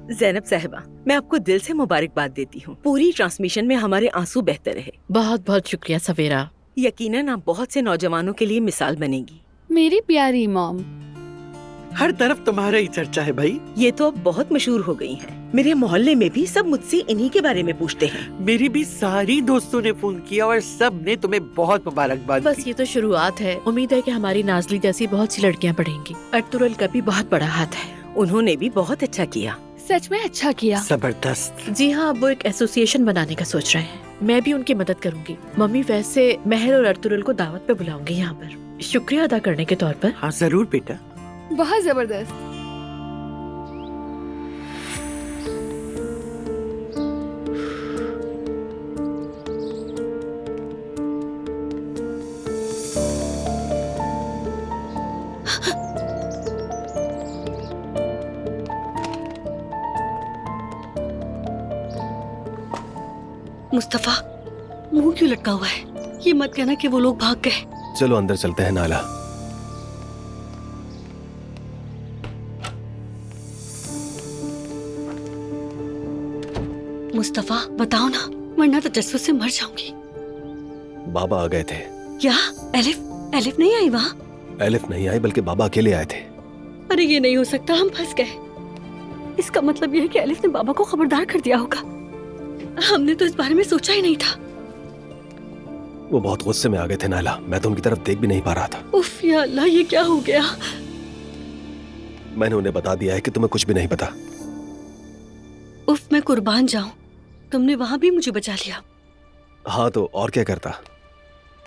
जैनब साहिबा, मैं आपको दिल से मुबारकबाद देती हूँ। पूरी ट्रांसमिशन में हमारे आंसू बहते रहे। बहुत बहुत शुक्रिया सवेरा। यकीनन आप बहुत से नौजवानों के लिए मिसाल बनेगी। मेरी प्यारी मॉम। हर तरफ तुम्हारा ही चर्चा है भाई। ये तो अब बहुत मशहूर हो गई हैं। मेरे मोहल्ले में भी सब मुझसे इन्हीं के बारे में पूछते हैं। मेरी भी सारी दोस्तों ने फोन किया और सब ने तुम्हें बहुत मुबारकबाद बस दी। ये तो शुरुआत है। उम्मीद है कि हमारी नाजली जैसी बहुत सी लड़कियां पढ़ेंगी। अर्तुगरुल का भी बहुत बड़ा हाथ है। उन्होंने भी बहुत अच्छा किया। सच में अच्छा किया। जबरदस्त। जी हाँ, अब वो एक एसोसिएशन बनाने का सोच रहे हैं। मैं भी उनकी मदद करूंगी। मम्मी, वैसे महर और अर्तुगरुल को दावत पे बुलाऊंगी यहाँ पर, शुक्रिया अदा करने के तौर पर। हाँ जरूर बेटा। बहुत जबरदस्त। मुस्तफा, मुंह क्यों लटका हुआ है? ये मत कहना कि वो लोग भाग गए। चलो अंदर चलते हैं नाला। मुस्तफा बताओ ना, वरना तजस्सुस से मर जाऊंगी। बाबा आ गए थे। क्या? एलिफ नहीं आई वहाँ? एलिफ नहीं आई, बल्कि बाबा अकेले आए थे। अरे ये नहीं हो सकता, हम फंस गए। इसका मतलब यह है कि एलिफ ने बाबा को खबरदार कर दिया होगा। हमने तो इस बारे में सोचा ही नहीं था। वो बहुत गुस्से में आ गए थे नाला, मैं तो उनकी तरफ देख भी नहीं पा रहा था। उफ या अल्लाह, ये क्या हो गया? मैंने उन्हें बता दिया है कि तुम्हें कुछ भी नहीं पता। उफ, मैं कुर्बान जाऊं, तुमने वहां भी मुझे बचा लिया। हाँ तो और क्या करता।